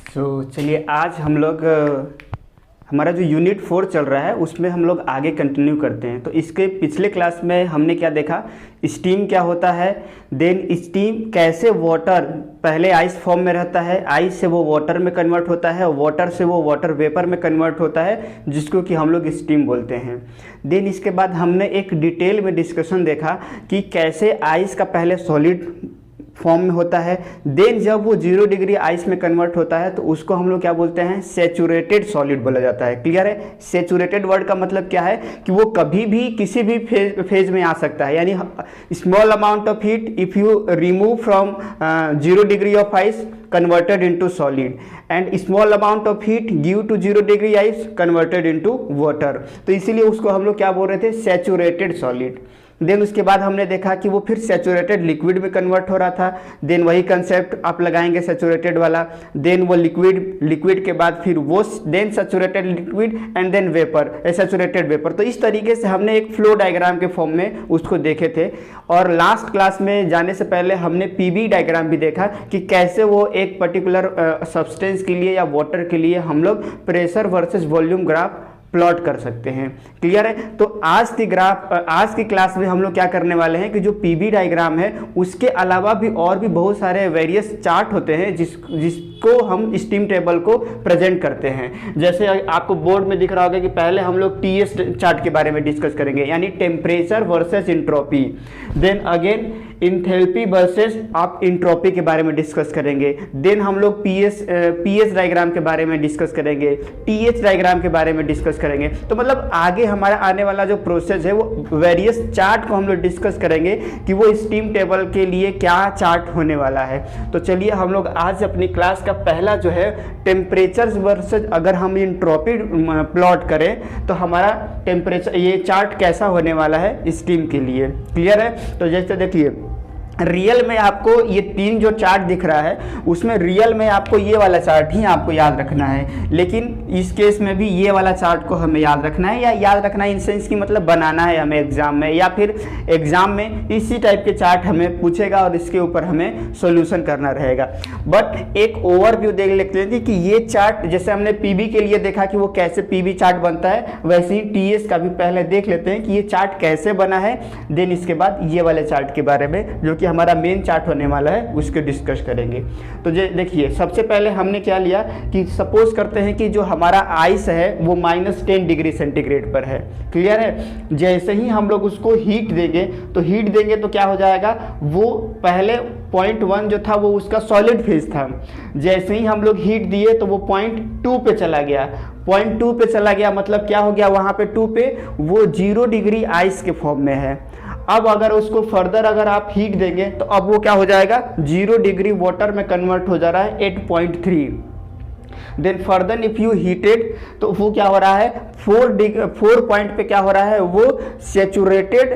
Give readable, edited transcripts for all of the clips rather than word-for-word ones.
चलिए आज हम लोग हमारा जो यूनिट 4 चल रहा है उसमें हम लोग आगे कंटिन्यू करते हैं। तो इसके पिछले क्लास में हमने क्या देखा, स्टीम क्या होता है, देन स्टीम कैसे वाटर पहले आइस फॉर्म में रहता है, आइस से वो वाटर में कन्वर्ट होता है, वाटर से वो वाटर वेपर में कन्वर्ट होता है जिसको कि हम लोग स्टीम बोलते हैं। देन इसके बाद हमने एक डिटेल में डिस्कशन देखा कि कैसे आइस का पहले सॉलिड फॉर्म में होता है, देन जब वो 0 डिग्री आइस में कन्वर्ट होता है तो उसको हम लोग क्या बोलते हैं, सैचुरेटेड सॉलिड बोला जाता है। क्लियर है? सैचुरेटेड वर्ड का मतलब क्या है कि वो कभी भी किसी भी फेज में आ सकता है, यानी small amount of heat if you remove from 0 degree of ice converted into solid and small amount of heat give to 0 degree ice converted into water। तो इसीलिए उसको हम लोग क्या बोल रहे थे, सैचुरेटेड सॉलिड। देन उसके बाद हमने देखा कि वो फिर सैचुरेटेड लिक्विड में कन्वर्ट हो रहा था। देन वही कंसेप्ट आप लगाएंगे सैचुरेटेड वाला, देन वो लिक्विड के बाद फिर वो then saturated liquid and then vapour, saturated vapour. तो इस तरीके से हमने एक फ्लो डायग्राम के फॉर्म में उसको देखे थे। और लास्ट क्लास में जाने से पहले हमने पीबी डायग्राम भी देखा कि कैसे वो एक पर्टिकुलर सब्सटेंस के लिए या वाटर के लिए हम लोग pressure versus volume graph plot कर सकते हैं। क्लियर है? तो आज की क्लास में हम लोग क्या करने वाले हैं कि जो पीबी डायग्राम है उसके अलावा भी और भी बहुत सारे वेरियस चार्ट होते हैं जिसको हम स्टीम टेबल को प्रेजेंट करते हैं। जैसे आपको बोर्ड में दिख रहा होगा कि पहले हम लोग टीएस चार्ट के बारे में डिस्कस करेंगे, यानी temperature versus entropy. Then again enthalpy versus आप इंट्रोपी के बारे में डिस्कस करेंगे। देन हम लोग पीएस डायग्राम के बारे में डिस्कस करेंगे, टीएच डायग्राम के बारे में डिस्कस करेंगे। तो मतलब आगे हमारा आने वाला जो प्रोसेस है वो वेरियस चार्ट को हम लोग डिस्कस करेंगे कि वो स्टीम टेबल के लिए क्या चार्ट होने वाला है। तो चलिए हम लोग आज अपनी क्लास का पहला जो है टेम्परेचर वर्सेस, अगर हम इंट्रोपी प्लॉट करें तो हमारा टेम्परेचर ये चार्ट कैसा होने वाला है स्टीम के लिए। क्लियर है? तो जैसे देखिए रियल में आपको ये 3 जो चार्ट दिख रहा है उसमें रियल में आपको ये वाला चार्ट ही आपको याद रखना है, लेकिन इस केस में भी ये वाला चार्ट को हमें याद रखना है, या याद रखना इन सेंस की मतलब बनाना है हमें एग्जाम में, या फिर एग्जाम में इसी टाइप के चार्ट हमें पूछेगा और इसके ऊपर हमें सॉल्यूशन करना रहेगा। बट एक ओवरव्यू देख लेते हैं कि ये चार्ट जैसे हमने पीबी के लिए देखा कि वो कैसे पीबी चार्ट बनता है, वैसे ही टीएस का भी पहले देख लेते हैं कि ये चार्ट कैसे बना है। देन इसके बाद ये वाले चार्ट के बारे में जो कि हमारा मेन चार्ट होने वाला है उसको डिस्कस करेंगे। तो देखिए सबसे पहले हमने क्या लिया कि सपोज करते हैं कि जो हमारा आइस है वो -10 डिग्री सेंटीग्रेड पर है। क्लियर है? जैसे ही हम लोग उसको हीट देंगे तो क्या हो जाएगा, वो पहले 0.1 जो था वो उसका सॉलिड फेज था। जैसे ही हम लोग हीट दिए तो वो 0.2 पे चला गया। 0.2 पे चला गया मतलब क्या हो गया, वहां पे 2 पे वो 0 डिग्री आइस के फॉर्म में है। अब अगर उसको फर्दर अगर आप हीट देंगे तो अब वो क्या हो जाएगा, 0 डिग्री वाटर में कन्वर्ट हो जा रहा है 8.3। Then further if you heated तो वो क्या हो रहा है, 4 पॉइंट पे क्या हो रहा है, वो सैचुरेटेड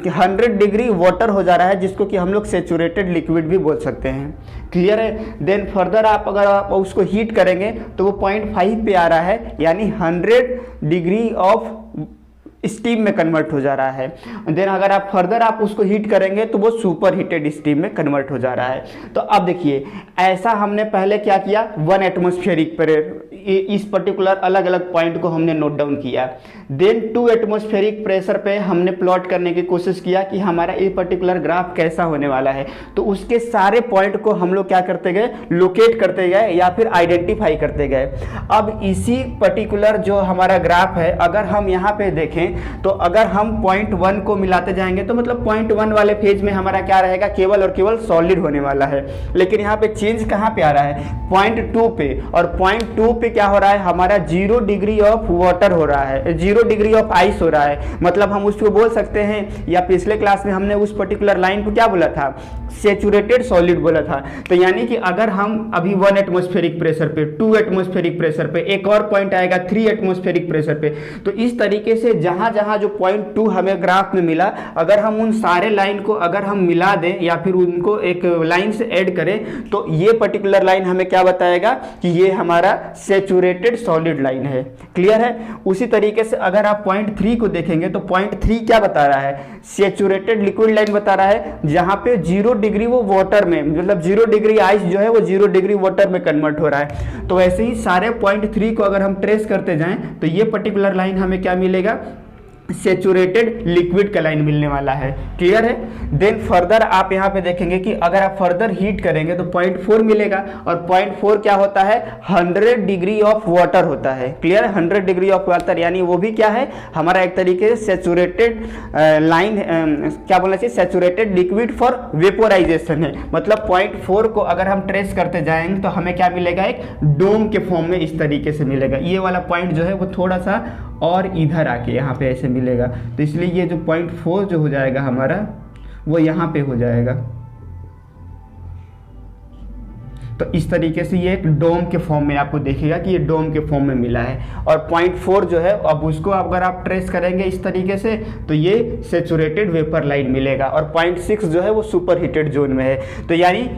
100 डिग्री वाटर हो जा रहा है जिसको कि हम लोग सैचुरेटेड लिक्विड भी बोल सकते हैं। क्लियर है? देन फर्दर अगर आप उसको हीट करेंगे तो वो 0.5 पे आ रहा है, यानी 100 डिग्री ऑफ स्टीम में कन्वर्ट हो जा रहा है। देन अगर आप फर्दर आप उसको हीट करेंगे तो वो सुपर हीटेड स्टीम में कन्वर्ट हो जा रहा है। तो अब देखिए ऐसा हमने पहले क्या किया, 1 एटमॉस्फेरिक पर इस पर्टिकुलर अलग अलग पॉइंट को हमने नोट डाउन किया। देन 2 एटमॉस्फेरिक प्रेशर पे हमने प्लॉट करने की कोशिश किया कि हमारा ये पर्टिकुलर ग्राफ कैसा होने वाला है। तो उसके सारे पॉइंट को हम लोग क्या करते गए, लोकेट करते गए या फिर आइडेंटिफाई करते गए। अब इसी पर्टिकुलर जो हमारा ग्राफ है अगर हम यहाँ पे देखें तो अगर हम 0.1 को मिलाते जाएंगे तो मतलब 0.1 वाले फेज में हमारा क्या रहेगा, केवल और केवल सॉलिड होने वाला है। लेकिन यहाँ पे चेंज कहाँ पे आ रहा है, 0.2 पे, और 0.2 पे क्या हो रहा है, हमारा 0 डिग्री ऑफ वाटर हो रहा है, 0 डिग्री ऑफ आइस हो रहा है। मतलब हम उसको बोल सकते हैं, या पिछले क्लास में हमने उस पर्टिकुलर लाइन को क्या बोला था, सैचुरेटेड सॉलिड बोला था। तो यानी कि अगर हम अभी 1 एटमॉस्फेरिक प्रेशर पे, 2 एटमॉस्फेरिक प्रेशर पे, एक और पॉइंट आएगा 3 एटमॉस्फेरिक प्रेशर पे, तो इस तरीके से जहां जहाँ जहाँ जो पॉइंट 2 हमें ग्राफ में मिला, अगर हम उन सारे लाइन को अगर हम मिला दें या फिर उनको एक लाइन से ऐड करें तो ये पर्टिकुलर लाइन हमें क्या बताएगा कि ये हमारा सैचुरेटेड सॉलिड लाइन है। क्लियर है। उसी तरीके से अगर आप पॉइंट 3 को देखेंगे तो पॉइंट 3 क्या बता रहा है, सैचुरेटेड लिक्विड लाइन बता रहा है, जहां पे 0 डिग्री वो वाटर में, मतलब 0 डिग्री आइस जो है वो 0 डिग्री वाटर में कन्वर्ट हो रहा है। तो वैसे ही सारे पॉइंट 3 को अगर हम ट्रेस करते जाएं तो ये पर्टिकुलर लाइन हमें क्या मिलेगा, सैचुरेटेड लिक्विड का लाइन मिलने वाला है। क्लियर है। देन फर्दर आप यहाँ पे देखेंगे कि अगर आप फर्दर हीट करेंगे तो 0.4 मिलेगा, और 0.4 क्या होता है, 100 डिग्री ऑफ वाटर होता है। क्लियर है। 100 डिग्री ऑफ वाटर यानी वो भी क्या है, हमारा एक तरीके से सैचुरेटेड लाइन, क्या बोलना चाहिए, सैचुरेटेड लिक्विड फॉर वेपोराइजेशन है। मतलब 0.4 को अगर हम ट्रेस करते जाएंगे तो हमें क्या मिलेगा, एक डोम के फॉर्म में इस तरीके से मिलेगा। ये वाला पॉइंट जो है वो थोड़ा सा और इधर आके यहाँ पे ऐसे मिलेगा, तो इसलिए ये जो 0.4 जो हो जाएगा हमारा वो यहाँ पे हो जाएगा। तो इस तरीके से ये एक डोम के फॉर्म में आपको देखेगा कि ये डोम के फॉर्म में मिला है। और 0.4 जो है अब उसको अगर आप ट्रेस करेंगे इस तरीके से तो ये सैचुरेटेड वेपर लाइन मिलेगा, और 0.6 जो है वो सुपर हीटेड जोन में है। तो यानी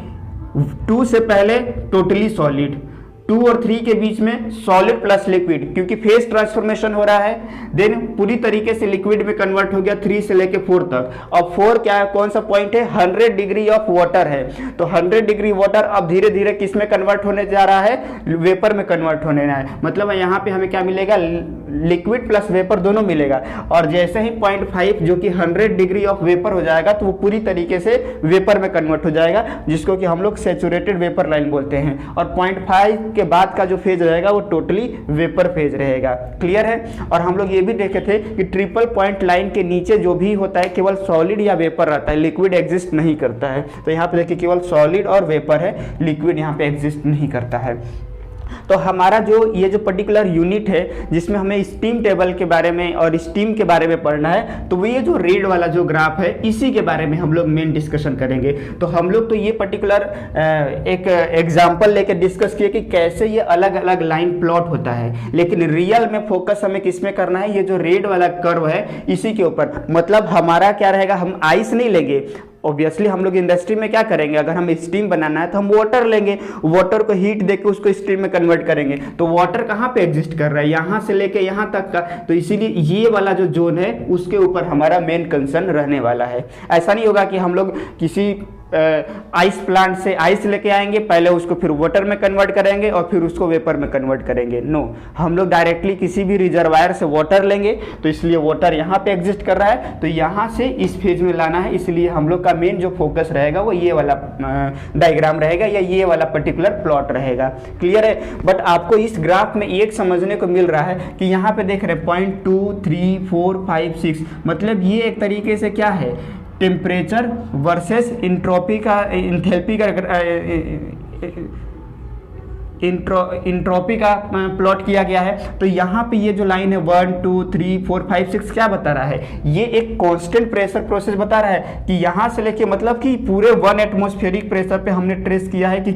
2 से पहले टोटली सॉलिड, 2 और 3 के बीच में सॉलिड प्लस लिक्विड, क्योंकि फेज ट्रांसफॉर्मेशन हो रहा है। देन पूरी तरीके से लिक्विड में कन्वर्ट हो गया 3 से लेके 4 तक। अब 4 क्या है, कौन सा पॉइंट है, 100 डिग्री ऑफ वाटर है। तो 100 डिग्री वाटर अब धीरे धीरे किस में कन्वर्ट होने जा रहा है, वेपर में कन्वर्ट होने रहा है। मतलब यहाँ पे हमें क्या मिलेगा, लिक्विड प्लस वेपर दोनों मिलेगा। और जैसे ही 0.5 जो कि 100 डिग्री ऑफ वेपर हो जाएगा तो वो पूरी तरीके से वेपर में कन्वर्ट हो जाएगा, जिसको कि हम लोग सैचुरेटेड वेपर लाइन बोलते हैं। और 0.5 के बाद का जो फेज रहेगा वो टोटली वेपर फेज रहेगा। क्लियर है। और हम लोग ये भी देखे थे कि ट्रिपल पॉइंट लाइन के नीचे जो भी होता है केवल सॉलिड या वेपर रहता है, लिक्विड एग्जिस्ट नहीं करता है। तो यहाँ पे देखिए केवल सॉलिड और वेपर है, लिक्विड यहाँ पे एग्जिस्ट नहीं करता है। तो हमारा जो ये जो पर्टिकुलर यूनिट है जिसमें हमें स्टीम टेबल के बारे में और स्टीम के बारे में पढ़ना है, तो वो ये जो रेड वाला जो ग्राफ है इसी के बारे में हम लोग मेन डिस्कशन करेंगे। तो हम लोग तो ये पर्टिकुलर एक एग्जांपल लेके डिस्कस किए कि कैसे ये अलग अलग लाइन प्लॉट होता है, लेकिन रियल में फोकस हमें किस में करना है, ये जो रेड वाला कर्व है इसी के ऊपर। मतलब हमारा क्या रहेगा, हम आइस नहीं लेंगे। ऑब्वियसली हम लोग इंडस्ट्री में क्या करेंगे, अगर हम स्टीम बनाना है तो हम वाटर लेंगे, वाटर को हीट देके उसको स्टीम में कन्वर्ट करेंगे। तो वाटर कहाँ पे एग्जिस्ट कर रहा है, यहाँ से लेके यहाँ तक का। तो इसीलिए ये वाला जो जोन है उसके ऊपर हमारा मेन कंसर्न रहने वाला है। ऐसा नहीं होगा कि हम लोग किसी आइस प्लांट से आइस लेके आएंगे, पहले उसको फिर वाटर में कन्वर्ट करेंगे और फिर उसको वेपर में कन्वर्ट करेंगे। नो, हम लोग डायरेक्टली किसी भी रिजर्वायर से वाटर लेंगे, तो इसलिए वाटर यहाँ पे एग्जिस्ट कर रहा है, तो यहाँ से इस फेज में लाना है। इसलिए हम लोग का मेन जो फोकस रहेगा वो ये वाला डायग्राम रहेगा या ये वाला पर्टिकुलर प्लॉट रहेगा। क्लियर है। बट आपको इस ग्राफ में एक समझने को मिल रहा है कि यहाँ पे देख रहे हैं 0.2, 3, 4, 5, 6, मतलब ये एक तरीके से क्या है, टेम्परेचर वर्सेस इंट्रोपी का, इंथैल्पी का, इंट्रोपी का प्लॉट किया गया है। तो यहाँ पे ये जो लाइन है 1, 2, 3, 4, 5, 6 क्या बता रहा है, ये एक कांस्टेंट प्रेशर प्रोसेस बता रहा है कि यहाँ से लेके मतलब कि पूरे 1 एटमॉस्फेरिक प्रेशर पे हमने ट्रेस किया है कि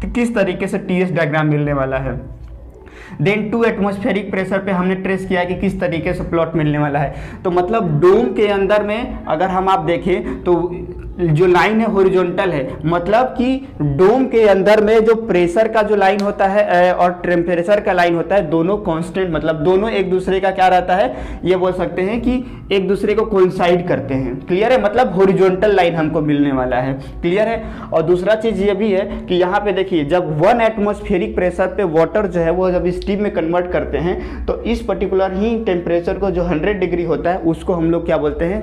किस तरीके से टीएस डायग्राम मिलने वाला है। देन 2 एटमॉस्फेरिक प्रेशर पे हमने ट्रेस किया कि किस तरीके से प्लॉट मिलने वाला है। तो मतलब डोम के अंदर में अगर हम आप देखें तो जो लाइन है हॉरिजॉन्टल है, मतलब कि डोम के अंदर में जो प्रेशर का जो लाइन होता है और टेम्परेचर का लाइन होता है दोनों कांस्टेंट, मतलब दोनों एक दूसरे का क्या रहता है, ये बोल सकते हैं कि एक दूसरे को कोइंसाइड करते हैं। क्लियर है। मतलब हॉरिजॉन्टल लाइन हमको मिलने वाला है। क्लियर है। और दूसरा चीज ये भी है कि यहाँ पे देखिए जब 1 एटमॉस्फेरिक प्रेशर पे वाटर जो है वो जब स्टीम में कन्वर्ट करते हैं तो इस पर्टिकुलर ही टेम्परेचर को जो 100 डिग्री होता है उसको हम लोग क्या बोलते हैं,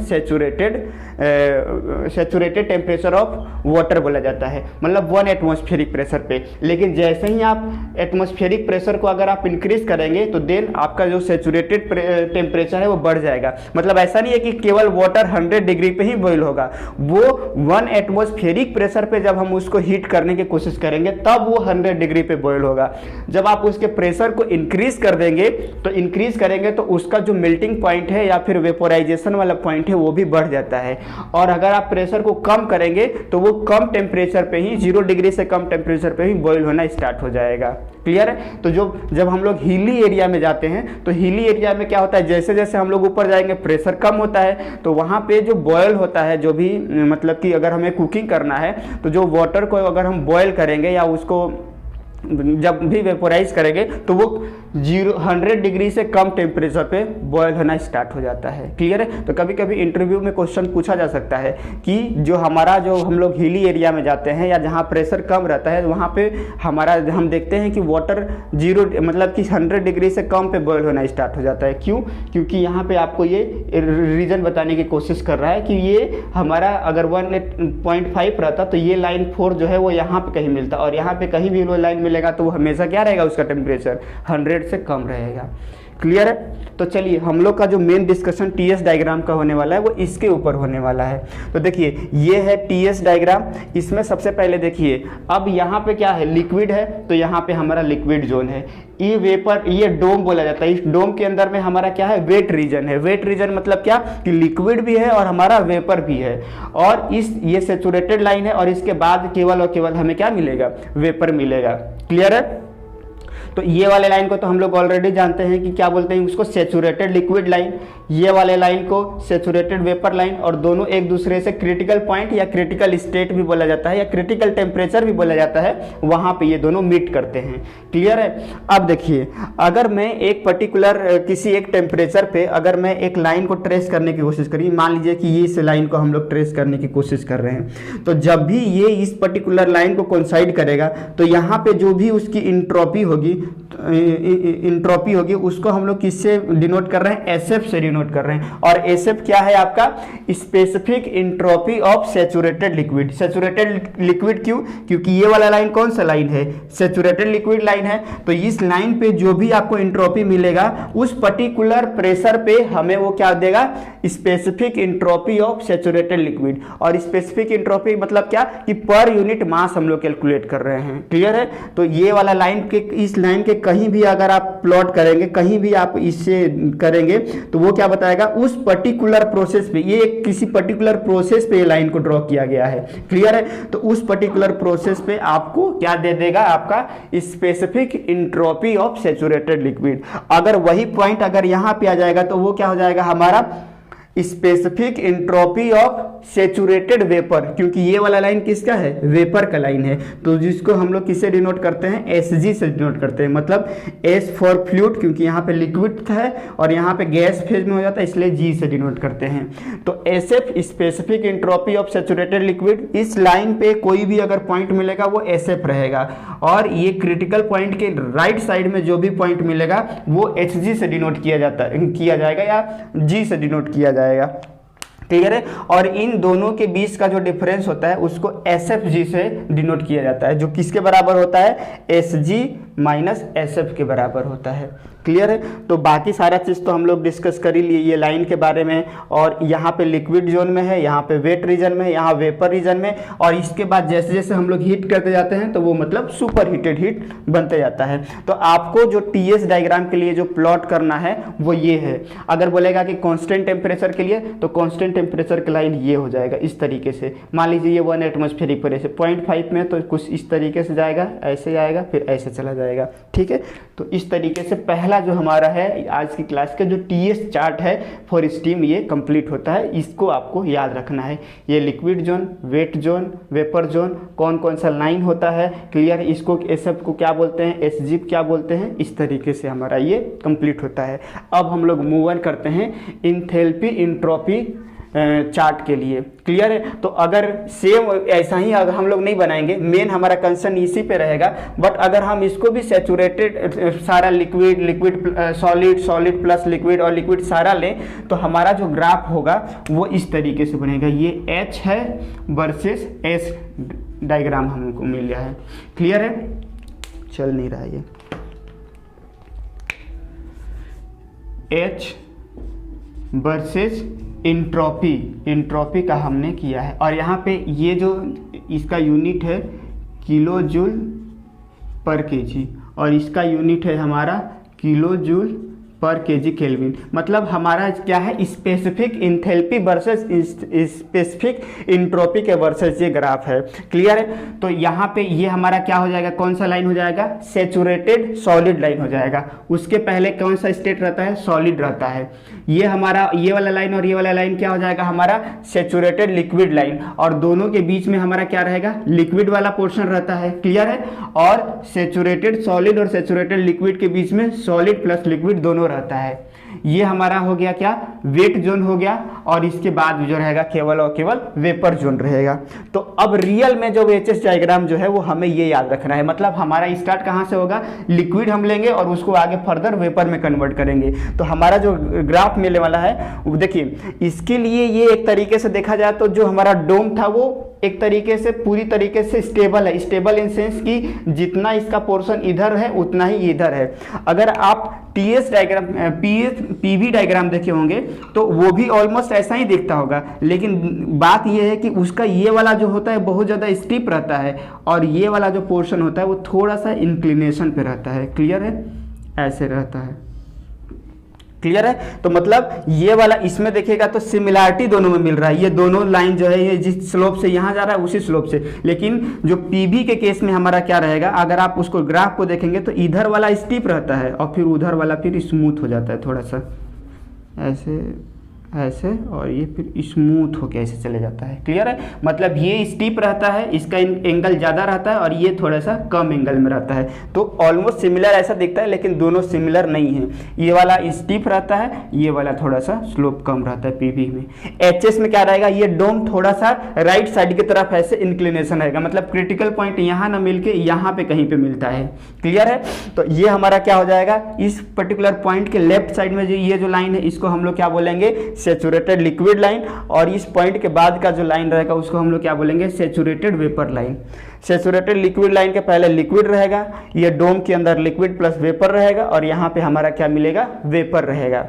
सैचुरेटेड टेम्परेचर ऑफ वाटर बोला जाता है, मतलब 1 एटमॉस्फेरिक प्रेशर पे। लेकिन जैसे ही आप एटमॉस्फेरिक प्रेशर को अगर आप इंक्रीज करेंगे तो देन आपका जो सैचुरेटेड टेम्परेचर है वो बढ़ जाएगा। मतलब ऐसा नहीं है कि केवल वाटर 100 डिग्री पे ही बॉईल होगा, वो 1 एटमॉस्फेरिक प्रेशर पे जब हम उसको हीट करने की कोशिश करेंगे तब वो 100 डिग्री पे बॉईल होगा। जब आप उसके प्रेशर को इंक्रीज कर देंगे तो इंक्रीज करेंगे तो उसका जो मेल्टिंग पॉइंट है या फिर वेपोराइजेशन वाला पॉइंट है वो भी बढ़ जाता है। और अगर आप प्रेशर को कम करेंगे तो वो कम टेम्परेचर पे ही 0 डिग्री से कम टेम्परेचर पे ही बॉईल होना स्टार्ट हो जाएगा। क्लियर है। तो जब हम लोग हिली एरिया में जाते हैं तो हिली एरिया में क्या होता है, जैसे जैसे हम लोग ऊपर जाएंगे प्रेशर कम होता है, तो वहाँ पे जो बॉयल होता है, जो भी मतलब कि अगर हमें कुकिंग करना है तो जो वाटर को अगर हम बॉयल करेंगे या उसको जब भी वेपोराइज करेंगे तो वो 100 डिग्री से कम टेम्परेचर पे बॉयल होना स्टार्ट हो जाता है। क्लियर है। तो कभी कभी इंटरव्यू में क्वेश्चन पूछा जा सकता है कि जो हम लोग हिली एरिया में जाते हैं या जहाँ प्रेशर कम रहता है वहाँ पे हम देखते हैं कि वाटर 100 डिग्री से कम पे बॉयल होना स्टार्ट हो जाता है। क्यों? क्योंकि यहाँ पे आपको ये रीज़न बताने की कोशिश कर रहा है कि ये हमारा अगर 1.5 रहता तो ये लाइन 4 जो है वो यहाँ पे कहीं मिलता, और यहाँ पे कहीं भी वो लाइन मिलेगा तो वो हमेशा क्या रहेगा, उसका टेम्परेचर 100 से कम रहेगा। क्लियर है। तो चलिए हम लोग का जो मेन डिस्कशन टीएस डायग्राम का होने वाला है वो इसके ऊपर होने वाला है। तो देखिए ये है टीएस डायग्राम। इसमें सबसे पहले देखिए अब यहाँ पे क्या है, लिक्विड है, तो यहाँ पे हमारा लिक्विड जोन है। ये वेपर, ये डोम बोला जाता है। इस डोम के अंदर में हमारा क्या है, वेट रीजन है। वेट रीजन मतलब क्या कि लिक्विड भी है और हमारा वेपर भी है, और ये सैचुरेटेड लाइन है, और इसके बाद केवल और केवल हमें क्या मिलेगा, वेपर मिलेगा। क्लियर है। तो ये वाले लाइन को तो हम लोग ऑलरेडी जानते हैं कि क्या बोलते हैं उसको, सैचुरेटेड लिक्विड लाइन। ये वाले लाइन को सैचुरेटेड वेपर लाइन, और दोनों एक दूसरे से क्रिटिकल पॉइंट या क्रिटिकल स्टेट भी बोला जाता है या क्रिटिकल टेम्परेचर भी बोला जाता है, वहाँ पे ये दोनों मीट करते हैं। क्लियर है। अब देखिए अगर मैं एक पर्टिकुलर किसी एक टेम्परेचर पे अगर मैं एक लाइन को ट्रेस करने की कोशिश करी, मान लीजिए कि ये इस लाइन को हम लोग ट्रेस करने की कोशिश कर रहे हैं, तो जब भी ये इस पर्टिकुलर लाइन को कोइंसाइड करेगा तो यहाँ पे जो भी उसकी इंट्रोपी होगी उसको हम लोग किससे डिनोट कर रहे हैं, एसएफ से डिनोट कर रहे हैं। और एसएफ क्या है आपका, specific entropy of saturated liquid. Saturated liquid क्यों, क्योंकि ये वाला लाइन कौन सा लाइन है, सैचुरेटेड लिक्विड लाइन है। तो इस लाइन पे जो भी आपको इंट्रोपी मिलेगा उस पर्टिकुलर प्रेशर पे हमें वो क्या देगा, specific entropy of saturated liquid. और स्पेसिफिक इंट्रोपी मतलब क्या कि पर यूनिट मास हम लोग कैलकुलेट कर रहे हैं। क्लियर है। तो ये वाला लाइन के, इस लाइन के कहीं भी अगर आप प्लॉट करेंगे, कहीं भी आप इससे करेंगे तो वो क्या बताएगा, उस पर्टिकुलर प्रोसेस पे, ये किसी पर्टिकुलर प्रोसेस पे लाइन को ड्रॉ किया गया है। क्लियर है। तो उस पर्टिकुलर प्रोसेस पे आपको क्या दे देगा, आपका specific entropy of saturated liquid. अगर वही पॉइंट अगर यहां पे आ जाएगा तो वो क्या हो जाएगा हमारा specific entropy of saturated vapour, क्योंकि ये वाला लाइन किसका है, वेपर का लाइन है। तो जिसको हम लोग किससे डिनोट करते हैं, एसजी से डिनोट करते हैं। मतलब एस फॉर फ्लूइड, क्योंकि यहाँ पे लिक्विड है और यहाँ पे गैस फेज में हो जाता है, इसलिए जी से डिनोट करते हैं। तो SF specific entropy of saturated liquid, इस लाइन पे कोई भी अगर पॉइंट मिलेगा वो एसएफ रहेगा, और ये क्रिटिकल पॉइंट के राइट साइड में जो भी पॉइंट मिलेगा वो एचजी से डिनोट किया जाएगा या जी से डिनोट किया जाएगा। क्लियर है। और इन दोनों के बीच का जो डिफरेंस होता है उसको एसएफजी से डिनोट किया जाता है, जो किसके बराबर होता है, एसजी माइनस एसएफ के बराबर होता है। क्लियर है। तो बाकी सारा चीज़ तो हम लोग डिस्कस कर ही लिए, ये लाइन के बारे में, और यहाँ पे लिक्विड जोन में है, यहाँ पे वेट रीजन में, यहाँ वेपर रीजन में, और इसके बाद जैसे जैसे हम लोग हीट करते जाते हैं तो वो मतलब सुपर हीटेड हीट बनते जाता है। तो आपको जो टीएस डायग्राम के लिए जो प्लॉट करना है वो ये है। अगर बोलेगा कि कांस्टेंट टेम्परेचर के लिए तो कांस्टेंट टेम्परेचर की लाइन ये हो जाएगा इस तरीके से। मान लीजिए ये 1 एटमॉस्फेरिक प्रेशर 0.5 में, तो कुछ इस तरीके से जाएगा, ऐसे जाएगा, फिर ऐसे चला जाएगा। ठीक है। तो इस तरीके से पहला जो हमारा है आज की क्लास का जो टीएस चार्ट है फॉर स्टीम, ये कंप्लीट होता है। इसको आपको याद रखना है। ये liquid zone, wet zone, vapour zone, कौन कौन सा लाइन होता है। क्लियर। इसको एसएफ को क्या बोलते हैं, एसजी क्या बोलते हैं। इस तरीके से हमारा ये कंप्लीट होता है। अब हम लोग मूव ऑन करते हैं इंथैल्पी इंट्रोपी चार्ट के लिए। क्लियर है। तो अगर सेम ऐसा ही अगर हम लोग नहीं बनाएंगे, मेन हमारा कंसर्न इसी पे रहेगा, बट अगर हम इसको भी सैचुरेटेड सारा लिक्विड सॉलिड प्लस लिक्विड और लिक्विड सारा लें तो हमारा जो ग्राफ होगा वो इस तरीके से बनेगा। ये एच है वर्सेस एस डायग्राम हमको मिल गया है। क्लियर है। चल नहीं रहा ये एच वर्सेस इंट्रोपी का हमने किया है, और यहाँ पे ये जो इसका यूनिट है किलो जूल पर केजी, और इसका यूनिट है हमारा किलो जूल पर केजी केल्विन। मतलब हमारा क्या है, specific enthalpy versus specific entropy के वर्सेस ये ग्राफ है। क्लियर है। तो यहाँ पे ये हमारा क्या हो जाएगा, कौन सा लाइन हो जाएगा, सेचुरेटेड सॉलिड लाइन हो जाएगा। उसके पहले कौन सा स्टेट रहता है, सॉलिड रहता है। ये हमारा ये वाला लाइन और ये वाला लाइन क्या हो जाएगा, हमारा सेचुरेटेड लिक्विड लाइन, और दोनों के बीच में हमारा क्या रहेगा, लिक्विड वाला पोर्शन रहता है। क्लियर है। और सेचुरेटेड सॉलिड और सेचुरेटेड लिक्विड के बीच में सॉलिड प्लस लिक्विड दोनों रहता है। ये हमारा हो गया क्या, वेट जोन हो गया, और इसके बाद जो रहेगा केवल और केवल वेपर जोन रहेगा। तो अब रियल में जो एचएस डायग्राम जो है वो हमें ये याद रखना है। मतलब हमारा स्टार्ट कहाँ से होगा, लिक्विड हम लेंगे और उसको आगे फर्दर वेपर में कन्वर्ट करेंगे। तो हमारा जो ग्राफ मिलने वाला है वो देखिए, इसके लिए ये एक तरीके से देखा जाए तो जो हमारा डोम था वो एक तरीके से पूरी तरीके से स्टेबल है। स्टेबल इन सेंस कि जितना इसका पोर्शन इधर है उतना ही इधर है। अगर आप टीएस डायग्राम पीवी डायग्राम देखे होंगे तो वो भी ऑलमोस्ट ऐसा ही दिखता होगा, लेकिन बात ये है कि उसका ये वाला जो होता है बहुत ज़्यादा स्टीप रहता है, और ये वाला जो पोर्शन होता है वो थोड़ा सा इंक्लिनेशन पे रहता है। क्लियर है, ऐसे रहता है। क्लियर है। तो मतलब ये वाला इसमें देखिएगा तो सिमिलरिटी दोनों में मिल रहा है। ये दोनों लाइन जो है ये जिस स्लोप से यहाँ जा रहा है उसी स्लोप से, लेकिन जो पीवी के केस में हमारा क्या रहेगा, अगर आप उसको ग्राफ को देखेंगे तो इधर वाला स्टीप रहता है और फिर उधर वाला फिर स्मूथ हो जाता है, थोड़ा सा ऐसे ऐसे, और ये फिर स्मूथ होके ऐसे चले जाता है। क्लियर है। मतलब ये स्टीप रहता है, इसका एंगल ज़्यादा रहता है और ये थोड़ा सा कम एंगल में रहता है। तो ऑलमोस्ट सिमिलर ऐसा दिखता है, लेकिन दोनों सिमिलर नहीं है। ये वाला स्टीप रहता है, ये वाला थोड़ा सा स्लोप कम रहता है पीवी में। एचएस में क्या रहेगा, ये डोम थोड़ा सा राइट साइड की तरफ ऐसे इंक्लिनेशन रहेगा। मतलब क्रिटिकल पॉइंट यहाँ ना मिल के यहाँ पे कहीं पे मिलता है। क्लियर है। तो ये हमारा क्या हो जाएगा, इस पर्टिकुलर पॉइंट के लेफ्ट साइड में जो ये जो लाइन है इसको हम लोग क्या बोलेंगे, सेचुरेटेड लिक्विड लाइन, और इस पॉइंट के बाद का जो लाइन रहेगा उसको हम लोग क्या बोलेंगे, saturated vapour line. Saturated liquid line के पहले लिक्विड रहेगा, ये डोम के अंदर लिक्विड प्लस वेपर रहेगा, और यहाँ पे हमारा क्या मिलेगा, वेपर रहेगा।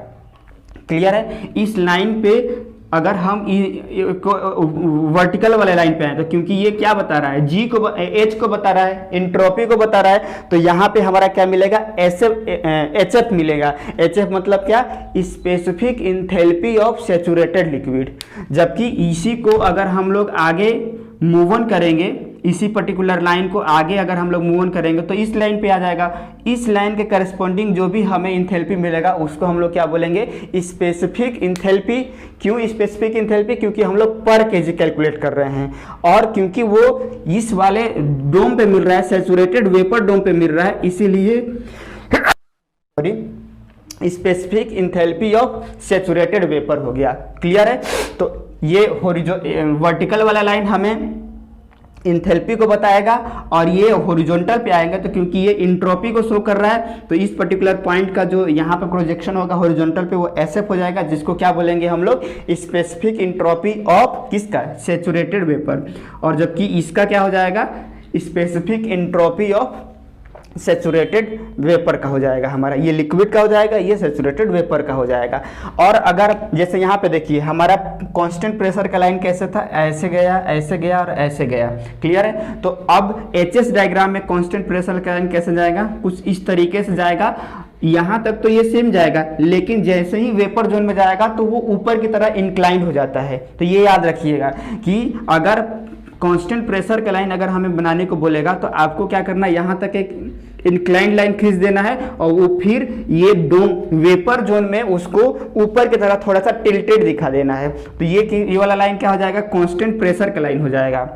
क्लियर है। इस लाइन पे अगर हम वर्टिकल वाले लाइन पे आए तो क्योंकि ये क्या बता रहा है, जी को एच को बता रहा है, इंट्रोपी को बता रहा है, तो यहाँ पे हमारा क्या मिलेगा, एच एफ मिलेगा। एच एफ मतलब क्या, specific enthalpy of saturated liquid. जबकि इसी को अगर हम लोग आगे मूव ऑन करेंगे, इसी पर्टिकुलर लाइन को आगे अगर हम लोग मूव ऑन करेंगे तो इस लाइन पे आ जाएगा। इस लाइन के करस्पॉन्डिंग जो भी हमें इंथैल्पी मिलेगा उसको हम लोग क्या बोलेंगे, स्पेसिफिक इंथैल्पी। क्यों स्पेसिफिक इंथैल्पी, क्योंकि हम लोग पर केजी कैलकुलेट कर रहे हैं, और क्योंकि वो इस वाले डोम पे मिल रहा है, सेचुरेटेड वेपर डोम पे मिल रहा है, इसीलिए specific enthalpy of saturated vapour हो गया। क्लियर है। तो ये वर्टिकल वाला लाइन हमें इंथैल्पी को बताएगा, और ये हॉरिजॉन्टल पे आएगा तो क्योंकि ये इंट्रोपी को शो कर रहा है तो इस पर्टिकुलर पॉइंट का जो यहाँ पे प्रोजेक्शन होगा हॉरिजॉन्टल पे वो एसएफ हो जाएगा, जिसको क्या बोलेंगे हम लोग, स्पेसिफिक इंट्रोपी ऑफ किसका, सेचुरेटेड वेपर। और जबकि इसका क्या हो जाएगा, specific entropy of saturated vapour का हो जाएगा हमारा। ये लिक्विड का हो जाएगा, ये सेचुरेटेड वेपर का हो जाएगा। और अगर जैसे यहाँ पे देखिए हमारा कांस्टेंट प्रेशर का लाइन कैसे था, ऐसे गया और ऐसे गया। क्लियर है। तो अब एचएस डायग्राम में कांस्टेंट प्रेशर का लाइन कैसे जाएगा, कुछ इस तरीके से जाएगा। यहाँ तक तो ये सेम जाएगा, लेकिन जैसे ही वेपर जोन में जाएगा तो वो ऊपर की तरह इंक्लाइंड हो जाता है। तो ये याद रखिएगा कि अगर कांस्टेंट प्रेशर का लाइन अगर हमें बनाने को बोलेगा तो आपको क्या करना है, यहाँ तक एक इंक्लाइंड लाइन खींच देना है, और वो फिर ये डोम वेपर जोन में उसको ऊपर की तरह थोड़ा सा टिल्टेड दिखा देना है। तो ये वाला लाइन क्या हो जाएगा, कांस्टेंट प्रेशर का लाइन हो जाएगा।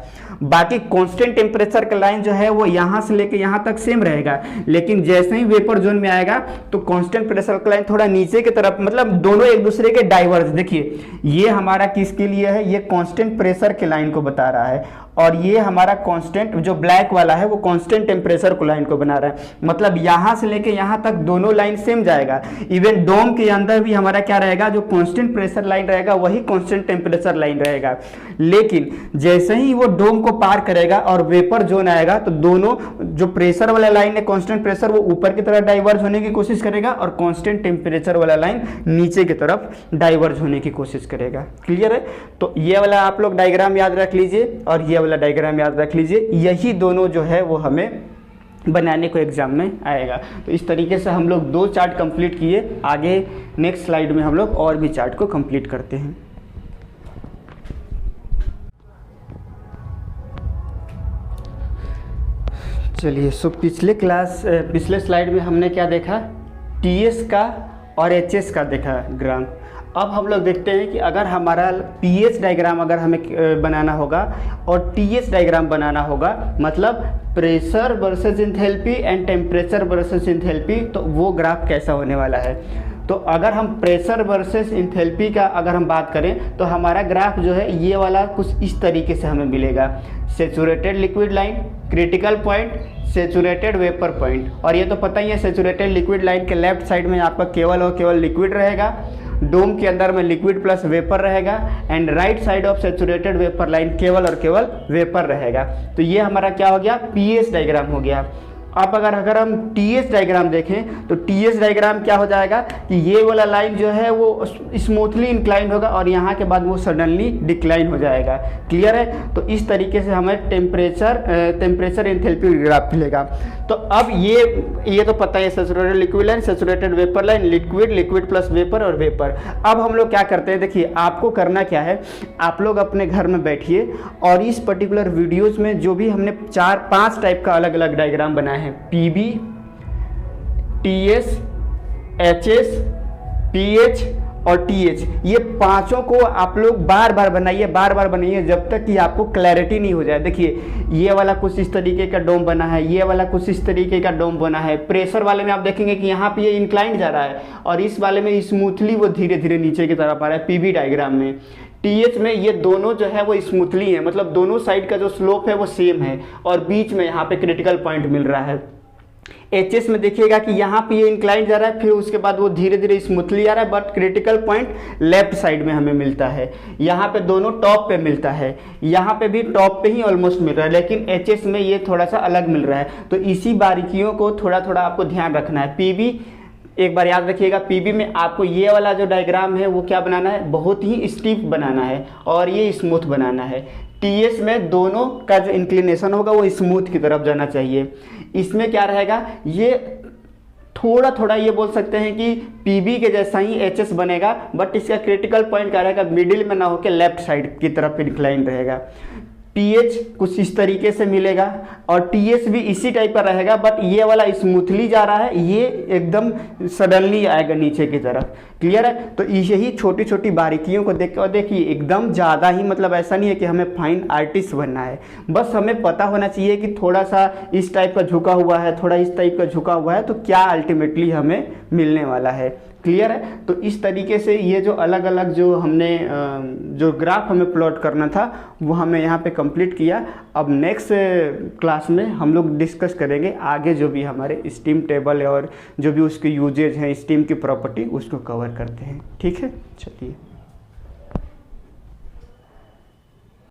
बाकी कांस्टेंट टेम्परेचर का लाइन जो है वो यहाँ से लेके यहाँ तक सेम रहेगा, लेकिन जैसे ही वेपर जोन में आएगा तो कांस्टेंट प्रेशर का लाइन थोड़ा नीचे की तरफ, मतलब दोनों एक दूसरे के डाइवर्ज। देखिए ये हमारा किसके लिए है, ये कांस्टेंट प्रेशर के लाइन को बता रहा है, और ये हमारा कांस्टेंट जो ब्लैक वाला है वो कांस्टेंट टेम्परेचर को लाइन को बना रहा है। मतलब यहाँ से लेके यहाँ तक दोनों लाइन सेम जाएगा। इवन डोम के अंदर भी हमारा क्या रहेगा, जो कांस्टेंट प्रेशर लाइन रहेगा वही कांस्टेंट टेम्परेचर लाइन रहेगा। लेकिन जैसे ही वो डोम को पार करेगा और वेपर जोन आएगा तो दोनों जो प्रेशर वाला लाइन है कांस्टेंट प्रेशर वो ऊपर की तरफ डाइवर्ज होने की कोशिश करेगा, और कांस्टेंट टेम्परेचर वाला लाइन नीचे की तरफ डाइवर्ज होने की कोशिश करेगा। क्लियर है। तो ये वाला आप लोग डायग्राम याद रख लीजिए और ये वाला डायग्राम याद रख लीजिए। यही दोनों जो है वो हमें बनाने को एग्ज़ाम में आएगा। तो इस तरीके से हम लोग 2 चार्ट कंप्लीट किए। आगे नेक्स्ट स्लाइड में हम लोग और भी चार्ट को कंप्लीट करते हैं। चलिए, सो पिछले स्लाइड में हमने क्या देखा, टीएस का और एचएस का देखा ग्राम। अब हम लोग देखते हैं कि अगर हमारा पीएच डायग्राम अगर हमें बनाना होगा और टीएस डायग्राम बनाना होगा, मतलब pressure versus enthalpy and temperature versus enthalpy, तो वो ग्राफ कैसा होने वाला है। तो अगर हम प्रेशर वर्सेस एंथैल्पी का अगर हम बात करें तो हमारा ग्राफ जो है ये वाला कुछ इस तरीके से हमें मिलेगा। Saturated liquid line, critical point, saturated vapour point. और ये तो पता ही है, सैचुरेटेड लिक्विड लाइन के लेफ्ट साइड में आपका केवल और केवल लिक्विड रहेगा, डोम के अंदर में लिक्विड प्लस वेपर रहेगा, and right side of saturated vapour line केवल और केवल वेपर रहेगा। तो ये हमारा क्या हो गया, पीएस डायग्राम हो गया। अब अगर हम टीएस डायग्राम देखें तो टीएस डायग्राम क्या हो जाएगा कि ये वाला लाइन जो है वो स्मूथली इंक्लाइन होगा और यहाँ के बाद वो सडनली डिक्लाइन हो जाएगा। क्लियर है। तो इस तरीके से हमें टेम्परेचर एंथैल्पी ग्राफ मिलेगा। तो अब ये तो पता है, saturated liquid line, saturated vapour line, liquid plus vapour और वेपर। अब हम लोग क्या करते हैं, देखिए आपको करना क्या है, आप लोग अपने घर में बैठिए और इस पर्टिकुलर वीडियोज़ में जो भी हमने 4-5 टाइप का अलग अलग डायग्राम बनाया है, पीबी, टीएस, एचएस, पीएच और टीएच, ये पांचों को आप लोग बार बार बनाइए जब तक कि आपको क्लैरिटी नहीं हो जाए। देखिए ये वाला कुछ इस तरीके का डोम बना है, ये वाला कुछ इस तरीके का डोम बना है। प्रेशर वाले में आप देखेंगे कि यहाँ पे ये इंक्लाइंड जा रहा है और इस वाले में स्मूथली वो धीरे धीरे नीचे की तरफ आ रहा है पीबी डायग्राम में। टीएच में ये दोनों जो है वो स्मूथली है, मतलब दोनों साइड का जो स्लोप है वो सेम है और बीच में यहाँ पे क्रिटिकल पॉइंट मिल रहा है। एचएस में देखिएगा कि यहाँ पे ये इंक्लाइन जा रहा है, फिर उसके बाद वो धीरे धीरे स्मूथली आ रहा है, but critical point left side में हमें मिलता है। यहाँ पे दोनों टॉप पे मिलता है, यहाँ पे भी टॉप पे ही ऑलमोस्ट मिल रहा है, लेकिन एचएस में ये थोड़ा सा अलग मिल रहा है। तो इसी बारीकियों को थोड़ा थोड़ा आपको ध्यान रखना है। पीबी एक बार याद रखिएगा, पीबी में आपको ये वाला जो डायग्राम है वो क्या बनाना है, बहुत ही स्टीप बनाना है और ये स्मूथ बनाना है। टीएस में दोनों का जो इंक्लिनेशन होगा वो स्मूथ की तरफ जाना चाहिए। इसमें क्या रहेगा, ये थोड़ा थोड़ा ये बोल सकते हैं कि पीबी के जैसा ही एचएस बनेगा, बट इसका क्रिटिकल पॉइंट क्या रहेगा, मिडिल में ना होकर लेफ्ट साइड की तरफ इंक्लाइन रहेगा। पीएच कुछ इस तरीके से मिलेगा और टीएस भी इसी टाइप का रहेगा, बट ये वाला स्मूथली जा रहा है, ये एकदम सडनली आएगा नीचे की तरफ। क्लियर है। तो यही छोटी छोटी बारीकियों को देख कर देखिए, एकदम ज़्यादा ही मतलब ऐसा नहीं है कि हमें फाइन आर्टिस्ट बनना है, बस हमें पता होना चाहिए कि थोड़ा सा इस टाइप का झुका हुआ है, थोड़ा इस टाइप का झुका हुआ है, तो क्या अल्टीमेटली हमें मिलने वाला है। क्लियर है। तो इस तरीके से ये जो अलग अलग जो हमने जो ग्राफ हमें प्लॉट करना था वो हमें यहाँ पे कंप्लीट किया। अब नेक्स्ट क्लास में हम लोग डिस्कस करेंगे आगे जो भी हमारे स्टीम टेबल है और जो भी उसके यूजेज हैं, स्टीम की प्रॉपर्टी, उसको कवर करते हैं। ठीक है, चलिए।